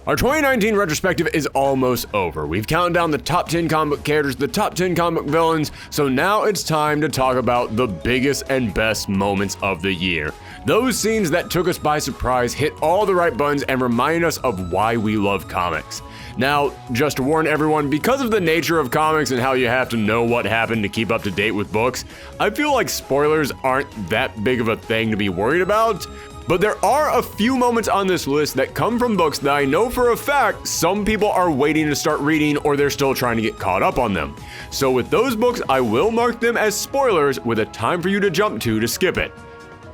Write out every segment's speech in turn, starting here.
Our 2019 retrospective is almost over. We've counted down the top 10 comic book characters, the top 10 comic book villains, so now it's time to talk about the biggest and best moments of the year. Those scenes that took us by surprise, hit all the right buttons, and remind us of why we love comics. Now, just to warn everyone, because of the nature of comics and how you have to know what happened to keep up to date with books, I feel like spoilers aren't that big of a thing to be worried about. But there are a few moments on this list that come from books that I know for a fact some people are waiting to start reading or they're still trying to get caught up on them. So with those books, I will mark them as spoilers with a time for you to jump to skip it.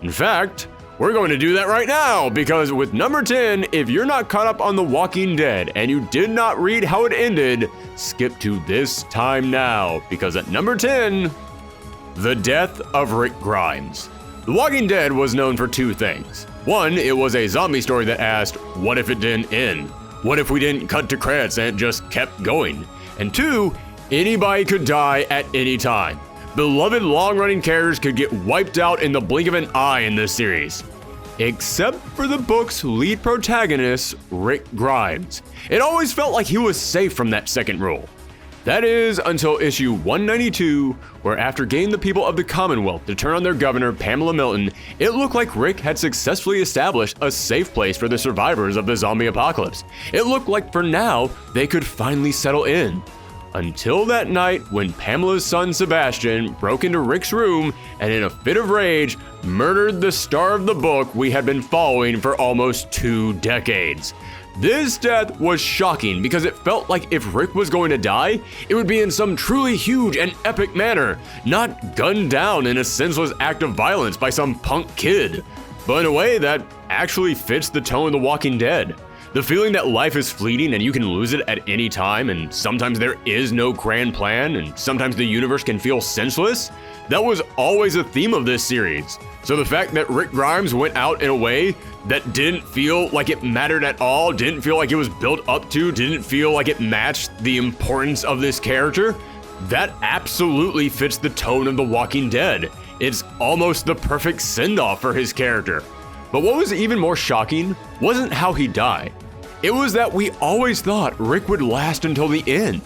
In fact, we're going to do that right now, because with number 10, if you're not caught up on The Walking Dead and you did not read how it ended, skip to this time now, because at number 10, the death of Rick Grimes. The Walking Dead was known for two things. One, it was a zombie story that asked, what if it didn't end? What if we didn't cut to credits and it just kept going? And two, anybody could die at any time. Beloved long-running characters could get wiped out in the blink of an eye in this series. Except for the book's lead protagonist, Rick Grimes. It always felt like he was safe from that second rule. That is until issue 192, where after getting the people of the Commonwealth to turn on their governor, Pamela Milton, it looked like Rick had successfully established a safe place for the survivors of the zombie apocalypse. It looked like for now, they could finally settle in. Until that night when Pamela's son Sebastian broke into Rick's room and in a fit of rage, murdered the star of the book we had been following for almost 2 decades. This death was shocking because it felt like if Rick was going to die, it would be in some truly huge and epic manner, not gunned down in a senseless act of violence by some punk kid. But in a way that actually fits the tone of The Walking Dead. The feeling that life is fleeting and you can lose it at any time, and sometimes there is no grand plan, and sometimes the universe can feel senseless, that was always a theme of this series. So the fact that Rick Grimes went out in a way that didn't feel like it mattered at all, didn't feel like it was built up to, didn't feel like it matched the importance of this character, that absolutely fits the tone of The Walking Dead. It's almost the perfect send-off for his character. But what was even more shocking wasn't how he died. It was that we always thought Rick would last until the end.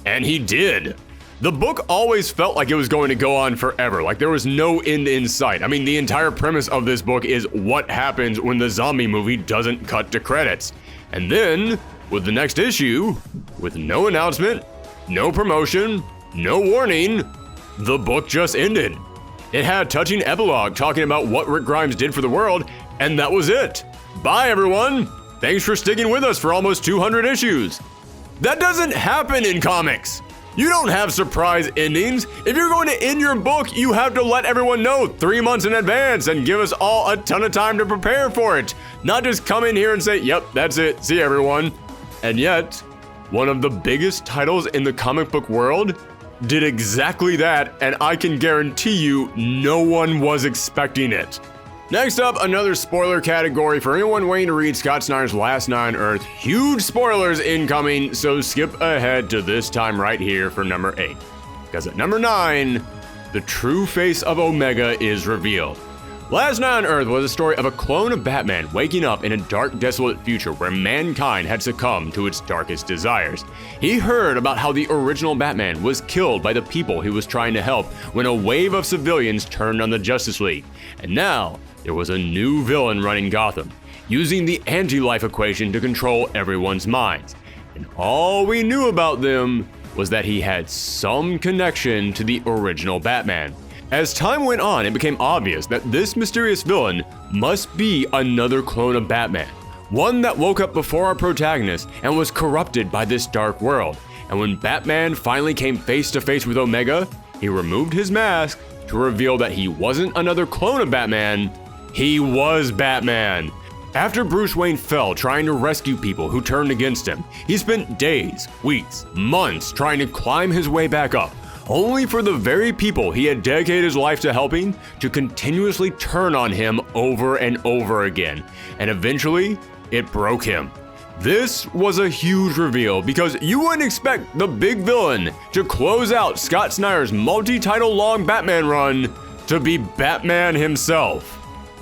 And he did. The book always felt like it was going to go on forever, like there was no end in sight. I mean, the entire premise of this book is what happens when the zombie movie doesn't cut to credits. And then, with the next issue, with no announcement, no promotion, no warning, the book just ended. It had a touching epilogue talking about what Rick Grimes did for the world, and that was it. Bye, everyone. Thanks for sticking with us for almost 200 issues. That doesn't happen in comics. You don't have surprise endings. If you're going to end your book, you have to let everyone know 3 months in advance and give us all a ton of time to prepare for it. Not just come in here and say, yep, that's it, see everyone. And yet, one of the biggest titles in the comic book world did exactly that, and I can guarantee you no one was expecting it. Next up, another spoiler category for anyone waiting to read Scott Snyder's Last Night on Earth. Huge spoilers incoming, so skip ahead to this time right here for number 8. Because at number 9, the true face of Omega is revealed. Last Night on Earth was a story of a clone of Batman waking up in a dark, desolate future where mankind had succumbed to its darkest desires. He heard about how the original Batman was killed by the people he was trying to help when a wave of civilians turned on the Justice League. And now, there was a new villain running Gotham, using the anti-life equation to control everyone's minds. And all we knew about them was that he had some connection to the original Batman. As time went on, it became obvious that this mysterious villain must be another clone of Batman, one that woke up before our protagonist and was corrupted by this dark world. And when Batman finally came face to face with Omega, he removed his mask to reveal that he wasn't another clone of Batman, he was Batman. After Bruce Wayne fell trying to rescue people who turned against him, he spent days, weeks, months trying to climb his way back up, only for the very people he had dedicated his life to helping to continuously turn on him over and over again. And eventually, it broke him. This was a huge reveal because you wouldn't expect the big villain to close out Scott Snyder's multi-title long Batman run to be Batman himself.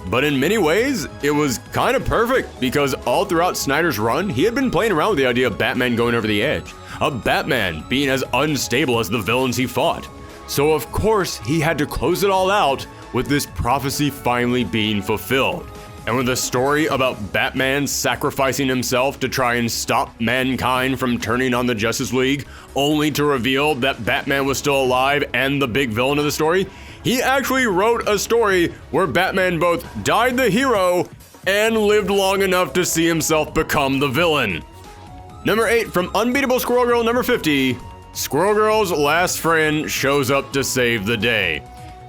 But in many ways, it was kind of perfect because all throughout Snyder's run, he had been playing around with the idea of Batman going over the edge, of Batman being as unstable as the villains he fought. So of course, he had to close it all out with this prophecy finally being fulfilled. And with a story about Batman sacrificing himself to try and stop mankind from turning on the Justice League, only to reveal that Batman was still alive and the big villain of the story, he actually wrote a story where Batman both died the hero and lived long enough to see himself become the villain. Number 8 from Unbeatable Squirrel Girl number 50, Squirrel Girl's last friend shows up to save the day.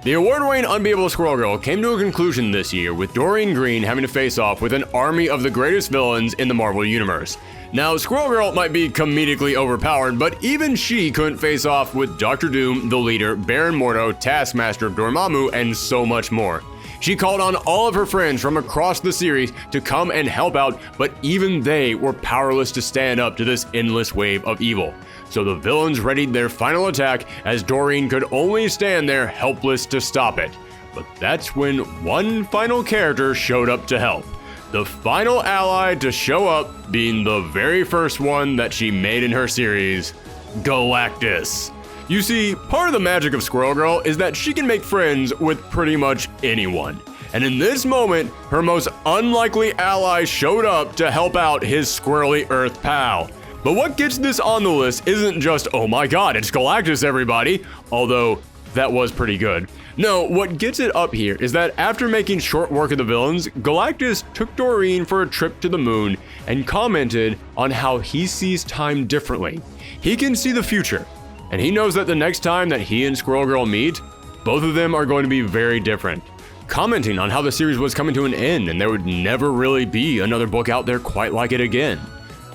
The award-winning Unbeatable Squirrel Girl came to a conclusion this year with Doreen Green having to face off with an army of the greatest villains in the Marvel Universe. Now, Squirrel Girl might be comedically overpowered, but even she couldn't face off with Dr. Doom, the Leader, Baron Mordo, Taskmaster, Dormammu, and so much more. She called on all of her friends from across the series to come and help out, but even they were powerless to stand up to this endless wave of evil. So the villains readied their final attack as Doreen could only stand there helpless to stop it. But that's when one final character showed up to help. The final ally to show up being the very first one that she made in her series, Galactus. You see, part of the magic of Squirrel Girl is that she can make friends with pretty much anyone. And in this moment, her most unlikely ally showed up to help out his squirrely Earth pal. But what gets this on the list isn't just, oh my god, it's Galactus, everybody, although that was pretty good. No, what gets it up here is that after making short work of the villains, Galactus took Doreen for a trip to the moon and commented on how he sees time differently. He can see the future, and he knows that the next time that he and Squirrel Girl meet, both of them are going to be very different. Commenting on how the series was coming to an end and there would never really be another book out there quite like it again.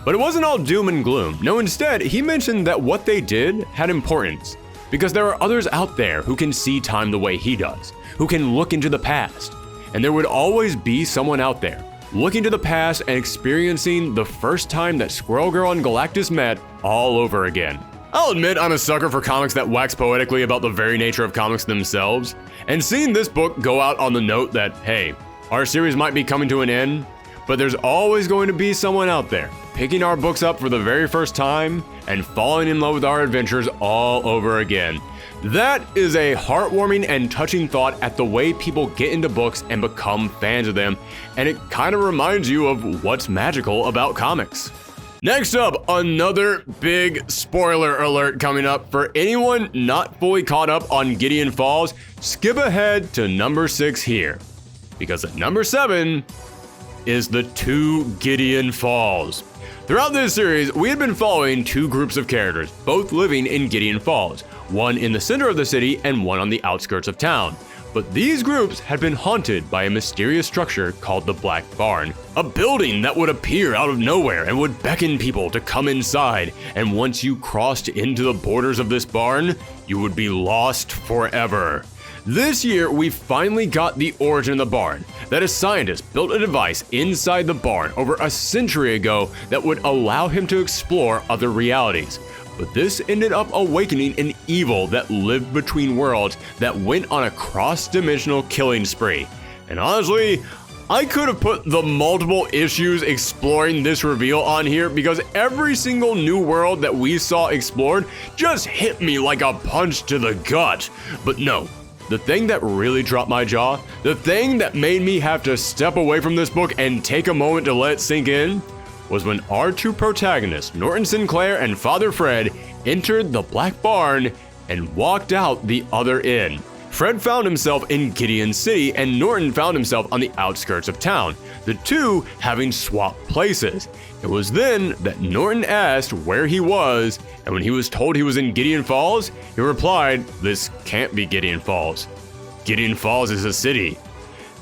But it wasn't all doom and gloom. No, instead, he mentioned that what they did had importance, because there are others out there who can see time the way he does, who can look into the past. And there would always be someone out there, looking to the past and experiencing the first time that Squirrel Girl and Galactus met all over again. I'll admit I'm a sucker for comics that wax poetically about the very nature of comics themselves, and seeing this book go out on the note that, hey, our series might be coming to an end, but there's always going to be someone out there picking our books up for the very first time and falling in love with our adventures all over again. That is a heartwarming and touching thought at the way people get into books and become fans of them, and it kind of reminds you of what's magical about comics. Next up, another big spoiler alert coming up. For anyone not fully caught up on Gideon Falls, skip ahead to number 6 here, because at number 7 is the 2 Gideon Falls. Throughout this series, we had been following 2 groups of characters, both living in Gideon Falls, one in the center of the city and one on the outskirts of town. But these groups had been haunted by a mysterious structure called the Black Barn, a building that would appear out of nowhere and would beckon people to come inside, and once you crossed into the borders of this barn, you would be lost forever. This year, we finally got the origin of the barn, that a scientist built a device inside the barn over a century ago that would allow him to explore other realities. But this ended up awakening an evil that lived between worlds that went on a cross-dimensional killing spree. And honestly, I could have put the multiple issues exploring this reveal on here because every single new world that we saw explored just hit me like a punch to the gut. But no. The thing that really dropped my jaw, the thing that made me have to step away from this book and take a moment to let it sink in, was when our 2 protagonists, Norton Sinclair and Father Fred, entered the Black Barn and walked out the other end. Fred found himself in Gideon City and Norton found himself on the outskirts of town, the 2 having swapped places. It was then that Norton asked where he was, and when he was told he was in Gideon Falls, he replied, "This can't be Gideon Falls. Gideon Falls is a city."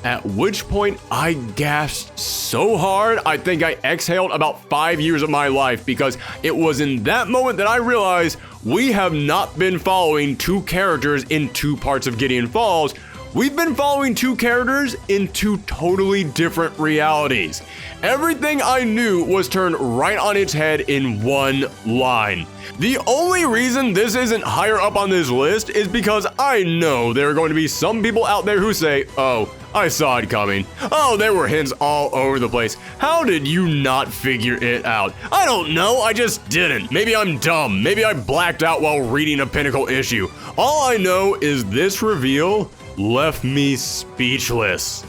At which point I gasped so hard I think I exhaled about 5 years of my life, because it was in that moment that I realized we have not been following 2 characters in 2 parts of Gideon Falls. We've been following 2 characters in 2 totally different realities. Everything I knew was turned right on its head in one line. The only reason this isn't higher up on this list is because I know there are going to be some people out there who say, oh, I saw it coming. Oh, there were hints all over the place. How did you not figure it out? I don't know, I just didn't. Maybe I'm dumb. Maybe I blacked out while reading a Pinnacle issue. All I know is this reveal left me speechless.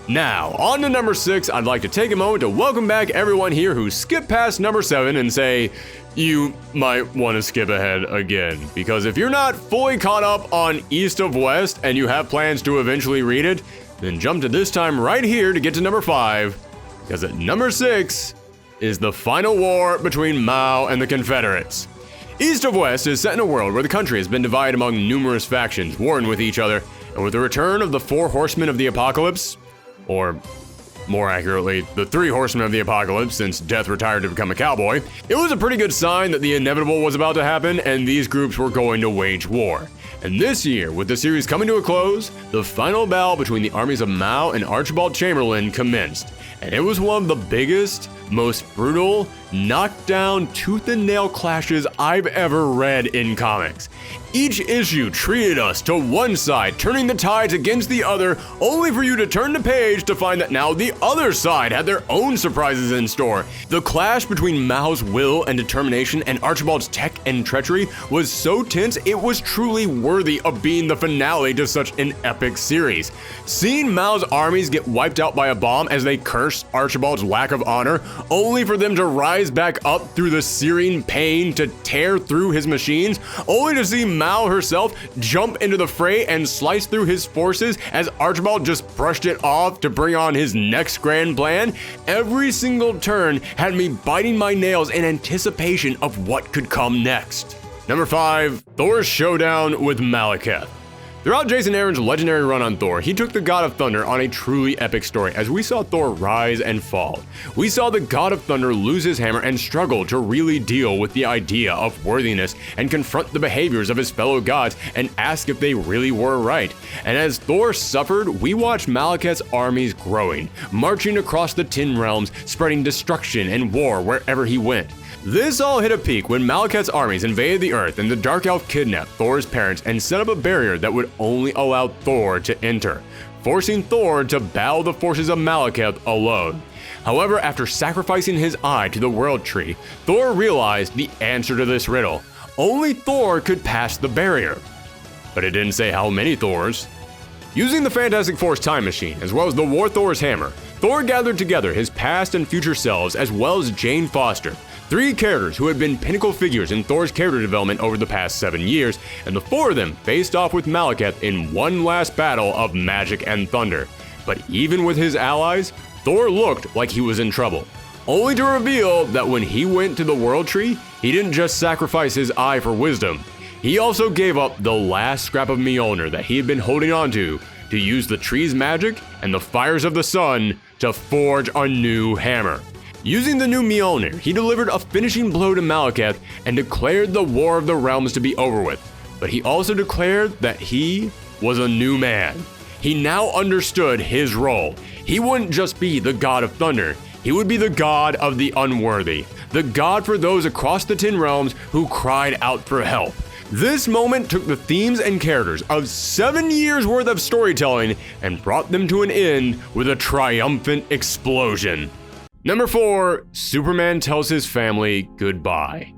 Now, on to number 6, I'd like to take a moment to welcome back everyone here who skipped past number 7 and say, you might want to skip ahead again, because if you're not fully caught up on East of West and you have plans to eventually read it, then jump to this time right here to get to number 5, because at number 6 is the final war between Mao and the Confederates. East of West is set in a world where the country has been divided among numerous factions, warring with each other, and with the return of the 4 horsemen of the apocalypse, or more accurately, the 3 horsemen of the apocalypse, since Death retired to become a cowboy, it was a pretty good sign that the inevitable was about to happen and these groups were going to wage war. And this year, with the series coming to a close, the final battle between the armies of Mao and Archibald Chamberlain commenced, and it was one of the biggest, most brutal, knockdown, tooth and nail clashes I've ever read in comics. Each issue treated us to one side, turning the tides against the other, only for you to turn the page to find that now the other side had their own surprises in store. The clash between Mao's will and determination and Archibald's tech and treachery was so tense it was truly worthy of being the finale to such an epic series. Seeing Mao's armies get wiped out by a bomb as they cursed Archibald's lack of honor, only for them to rise back up through the searing pain to tear through his machines, only to see Mao herself jump into the fray and slice through his forces as Archibald just brushed it off to bring on his next grand plan. Every single turn had me biting my nails in anticipation of what could come next. Number 5, Thor's showdown with Malekith. Throughout Jason Aaron's legendary run on Thor, he took the God of Thunder on a truly epic story as we saw Thor rise and fall. We saw the God of Thunder lose his hammer and struggle to really deal with the idea of worthiness and confront the behaviors of his fellow gods and ask if they really were right. And as Thor suffered, we watched Malekith's armies growing, marching across the 10 realms, spreading destruction and war wherever he went. This all hit a peak when Malekith's armies invaded the Earth and the Dark Elf kidnapped Thor's parents and set up a barrier that would only allow Thor to enter, forcing Thor to battle the forces of Malekith alone. However, after sacrificing his eye to the World Tree, Thor realized the answer to this riddle. Only Thor could pass the barrier. But it didn't say how many Thors. Using the Fantastic Four's time machine, as well as the War Thor's hammer, Thor gathered together his past and future selves as well as Jane Foster, 3 characters who had been pinnacle figures in Thor's character development over the past 7 years, and the 4 of them faced off with Malekith in one last battle of magic and thunder. But even with his allies, Thor looked like he was in trouble, only to reveal that when he went to the World Tree, he didn't just sacrifice his eye for wisdom, he also gave up the last scrap of Mjolnir that he had been holding on to use the tree's magic and the fires of the sun to forge a new hammer. Using the new Mjolnir, he delivered a finishing blow to Malekith and declared the War of the Realms to be over with. But he also declared that he was a new man. He now understood his role. He wouldn't just be the God of Thunder, he would be the God of the unworthy, the God for those across the 10 realms who cried out for help. This moment took the themes and characters of 7 years worth of storytelling and brought them to an end with a triumphant explosion. Number 4, Superman tells his family goodbye.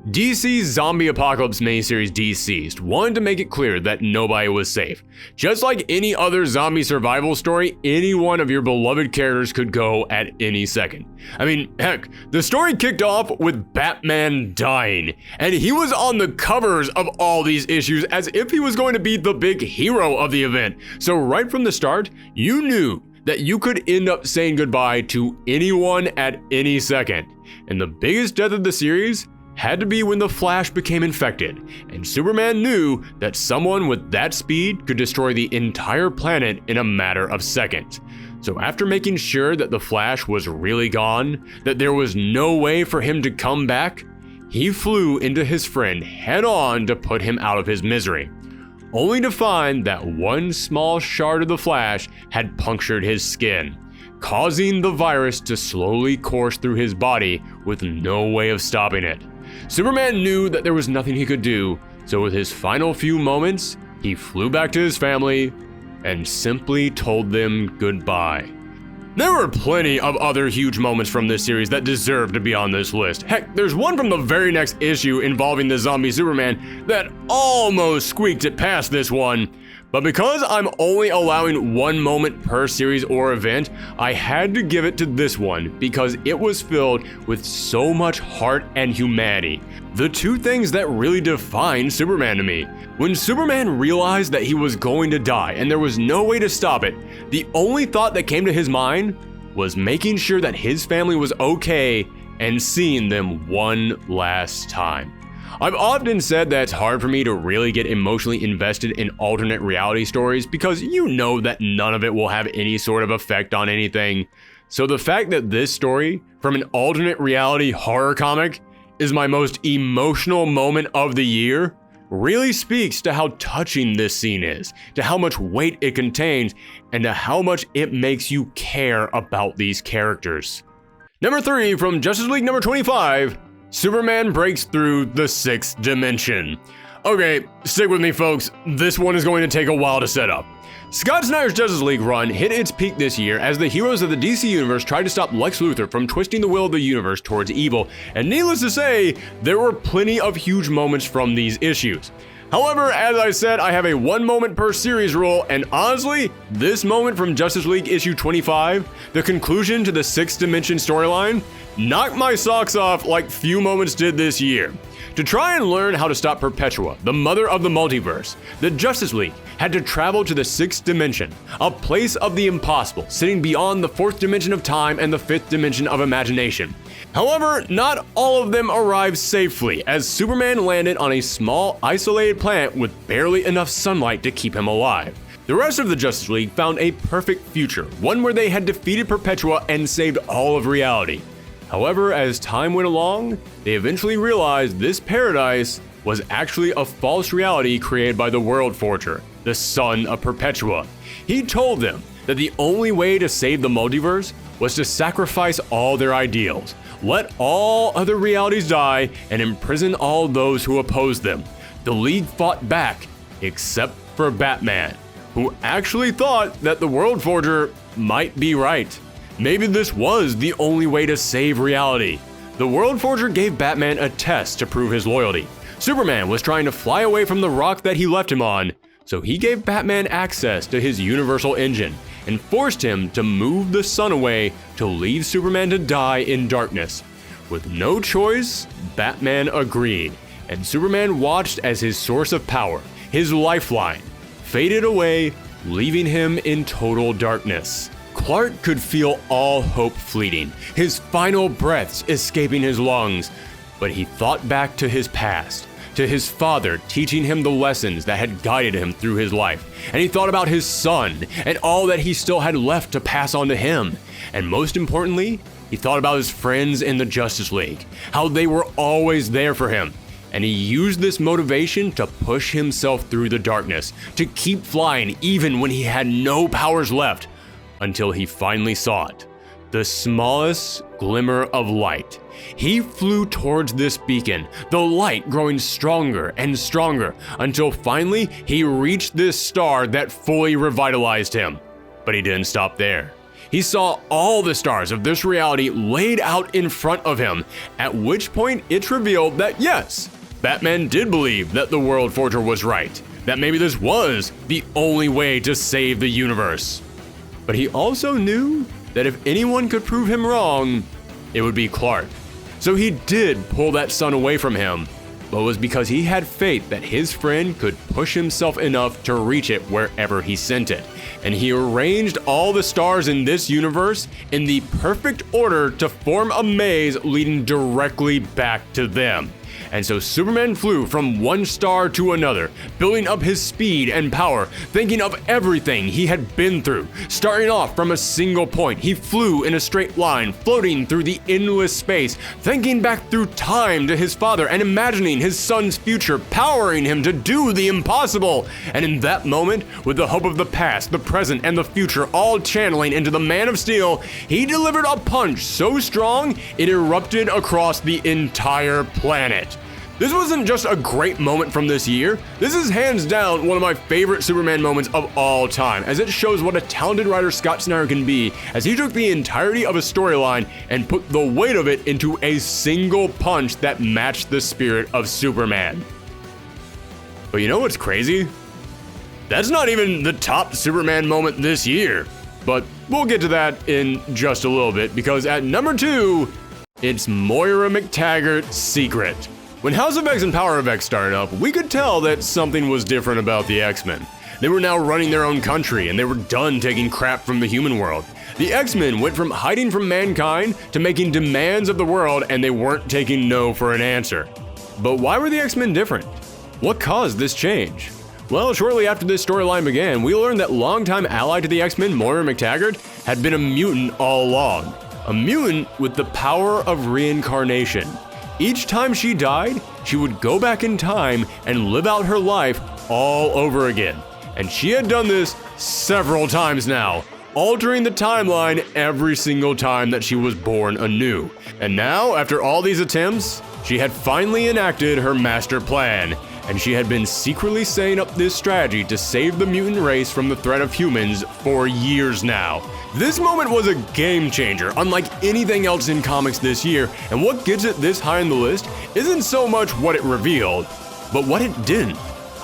DC's Zombie Apocalypse miniseries Deceased wanted to make it clear that nobody was safe. Just like any other zombie survival story, any one of your beloved characters could go at any second. I mean, heck, the story kicked off with Batman dying, and he was on the covers of all these issues as if he was going to be the big hero of the event. So right from the start, you knew that you could end up saying goodbye to anyone at any second. And the biggest death of the series had to be when the Flash became infected, and Superman knew that someone with that speed could destroy the entire planet in a matter of seconds. So after making sure that the Flash was really gone, that there was no way for him to come back, he flew into his friend head on to put him out of his misery, only to find that one small shard of the Flash had punctured his skin, causing the virus to slowly course through his body with no way of stopping it. Superman knew that there was nothing he could do, so with his final few moments, he flew back to his family, and simply told them goodbye. There were plenty of other huge moments from this series that deserve to be on this list. Heck, there's one from the very next issue involving the zombie Superman that almost squeaked it past this one. But because I'm only allowing one moment per series or event, I had to give it to this one because it was filled with so much heart and humanity. The two things that really define Superman to me. When Superman realized that he was going to die and there was no way to stop it, the only thought that came to his mind was making sure that his family was okay and seeing them one last time. I've often said that it's hard for me to really get emotionally invested in alternate reality stories because you know that none of it will have any sort of effect on anything. So the fact that this story from an alternate reality horror comic is my most emotional moment of the year really speaks to how touching this scene is, to how much weight it contains, and to how much it makes you care about these characters. Number 3 from Justice League number 25, Superman breaks through the 6th dimension. Okay, stick with me folks, this one is going to take a while to set up. Scott Snyder's Justice League run hit its peak this year as the heroes of the DC Universe tried to stop Lex Luthor from twisting the will of the universe towards evil, and needless to say, there were plenty of huge moments from these issues. However, as I said, I have a one moment per series rule, and honestly, this moment from Justice League issue 25, the conclusion to the 6th dimension storyline, knocked my socks off like few moments did this year. To try and learn how to stop Perpetua, the mother of the multiverse, the Justice League had to travel to the 6th dimension, a place of the impossible, sitting beyond the 4th dimension of time and the 5th dimension of imagination. However, not all of them arrived safely, as Superman landed on a small, isolated planet with barely enough sunlight to keep him alive. The rest of the Justice League found a perfect future, one where they had defeated Perpetua and saved all of reality. However, as time went along, they eventually realized this paradise was actually a false reality created by the World Forger, the son of Perpetua. He told them that the only way to save the multiverse was to sacrifice all their ideals, let all other realities die, and imprison all those who opposed them. The League fought back, except for Batman, who actually thought that the World Forger might be right. Maybe this was the only way to save reality. The World Forger gave Batman a test to prove his loyalty. Superman was trying to fly away from the rock that he left him on, so he gave Batman access to his universal engine and forced him to move the sun away to leave Superman to die in darkness. With no choice, Batman agreed, and Superman watched as his source of power, his lifeline, faded away, leaving him in total darkness. Clark could feel all hope fleeting, his final breaths escaping his lungs, but he thought back to his past, to his father teaching him the lessons that had guided him through his life, and he thought about his son and all that he still had left to pass on to him, and most importantly, he thought about his friends in the Justice League, how they were always there for him, and he used this motivation to push himself through the darkness, to keep flying even when he had no powers left, until he finally saw it, the smallest glimmer of light. He flew towards this beacon, the light growing stronger and stronger, until finally he reached this star that fully revitalized him. But he didn't stop there. He saw all the stars of this reality laid out in front of him, at which point it's revealed that yes, Batman did believe that the World Forger was right, that maybe this was the only way to save the universe. But he also knew that if anyone could prove him wrong, it would be Clark. So he did pull that sun away from him, but it was because he had faith that his friend could push himself enough to reach it wherever he sent it. And he arranged all the stars in this universe in the perfect order to form a maze leading directly back to them. And so Superman flew from one star to another, building up his speed and power, thinking of everything he had been through. Starting off from a single point, he flew in a straight line, floating through the endless space, thinking back through time to his father and imagining his son's future, powering him to do the impossible. And in that moment, with the hope of the past, the present, and the future all channeling into the Man of Steel, he delivered a punch so strong it erupted across the entire planet. This wasn't just a great moment from this year, this is hands down one of my favorite Superman moments of all time, as it shows what a talented writer Scott Snyder can be, as he took the entirety of a storyline and put the weight of it into a single punch that matched the spirit of Superman. But you know what's crazy? That's not even the top Superman moment this year. But we'll get to that in just a little bit, because at number 2, it's Moira McTaggart's Secret. When House of X and Power of X started up, we could tell that something was different about the X-Men. They were now running their own country, and they were done taking crap from the human world. The X-Men went from hiding from mankind to making demands of the world, and they weren't taking no for an answer. But why were the X-Men different? What caused this change? Well, shortly after this storyline began, we learned that longtime ally to the X-Men, Moira McTaggart, had been a mutant all along. A mutant with the power of reincarnation. Each time she died, she would go back in time and live out her life all over again. And she had done this several times now, altering the timeline every single time that she was born anew. And now, after all these attempts, she had finally enacted her master plan, and she had been secretly setting up this strategy to save the mutant race from the threat of humans for years now. This moment was a game changer, unlike anything else in comics this year, and what gets it this high on the list isn't so much what it revealed, but what it didn't.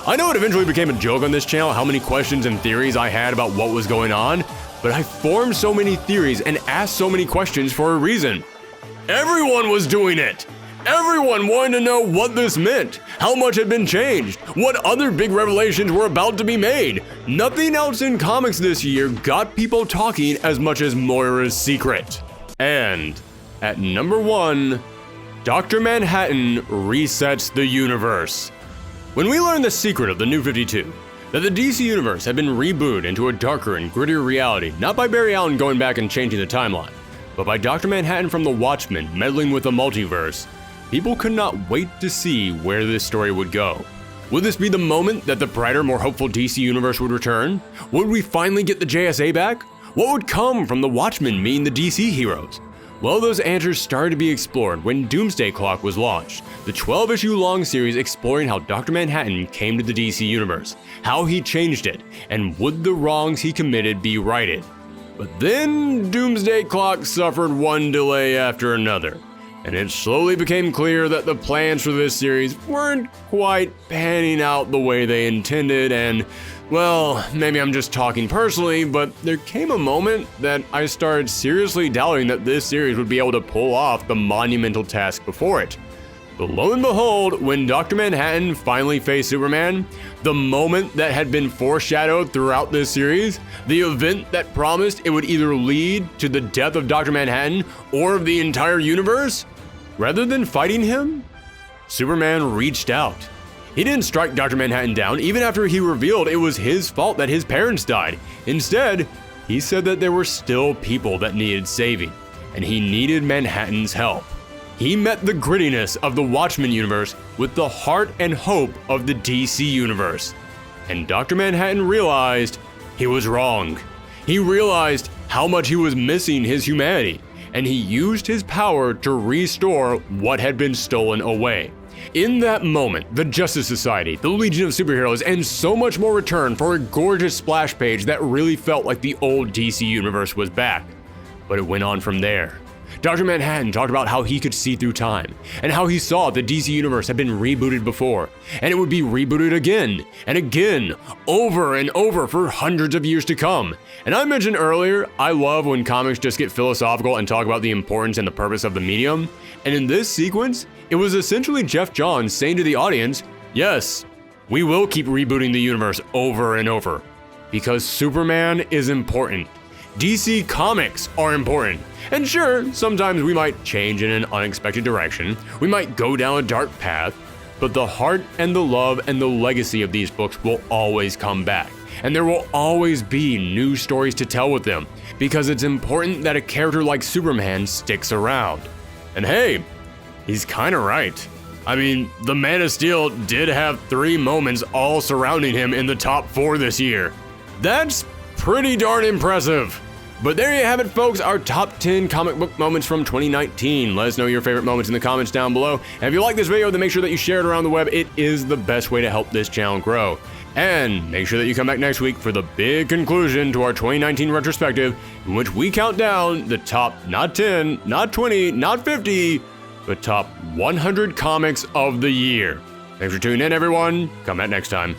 I know it eventually became a joke on this channel how many questions and theories I had about what was going on, but I formed so many theories and asked so many questions for a reason. Everyone was doing it! Everyone wanted to know what this meant, how much had been changed, what other big revelations were about to be made. Nothing else in comics this year got people talking as much as Moira's Secret. And at number 1, Dr. Manhattan resets the universe. When we learned the secret of the New 52, that the DC Universe had been rebooted into a darker and grittier reality, not by Barry Allen going back and changing the timeline, but by Dr. Manhattan from the Watchmen meddling with the multiverse, people could not wait to see where this story would go. Would this be the moment that the brighter, more hopeful DC Universe would return? Would we finally get the JSA back? What would come from the Watchmen meeting the DC heroes? Well, those answers started to be explored when Doomsday Clock was launched, the 12-issue long series exploring how Dr. Manhattan came to the DC Universe, how he changed it, and would the wrongs he committed be righted? But then Doomsday Clock suffered one delay after another, and it slowly became clear that the plans for this series weren't quite panning out the way they intended, and, well, maybe I'm just talking personally, but there came a moment that I started seriously doubting that this series would be able to pull off the monumental task before it. But lo and behold, when Dr. Manhattan finally faced Superman, the moment that had been foreshadowed throughout this series, the event that promised it would either lead to the death of Dr. Manhattan or of the entire universe, rather than fighting him, Superman reached out. He didn't strike Dr. Manhattan down even after he revealed it was his fault that his parents died. Instead, he said that there were still people that needed saving, and he needed Manhattan's help. He met the grittiness of the Watchmen universe with the heart and hope of the DC universe. And Dr. Manhattan realized he was wrong. He realized how much he was missing his humanity, and he used his power to restore what had been stolen away. In that moment, the Justice Society, the Legion of Superheroes, and so much more returned for a gorgeous splash page that really felt like the old DC universe was back. But it went on from there. Dr. Manhattan talked about how he could see through time, and how he saw the DC Universe had been rebooted before, and it would be rebooted again, and again, over and over for hundreds of years to come. And I mentioned earlier, I love when comics just get philosophical and talk about the importance and the purpose of the medium, and in this sequence, it was essentially Jeff Johns saying to the audience, yes, we will keep rebooting the universe over and over, because Superman is important. DC Comics are important. And sure, sometimes we might change in an unexpected direction, we might go down a dark path, but the heart and the love and the legacy of these books will always come back. And there will always be new stories to tell with them, because it's important that a character like Superman sticks around. And hey, he's kinda right. I mean, the Man of Steel did have 3 moments all surrounding him in the top 4 this year. That's pretty darn impressive. But there you have it, folks, our top 10 comic book moments from 2019. Let us know your favorite moments in the comments down below. And if you like this video, then make sure that you share it around the web. It is the best way to help this channel grow. And make sure that you come back next week for the big conclusion to our 2019 retrospective, in which we count down the top, not 10, not 20, not 50, but top 100 comics of the year. Thanks for tuning in, everyone. Come back next time.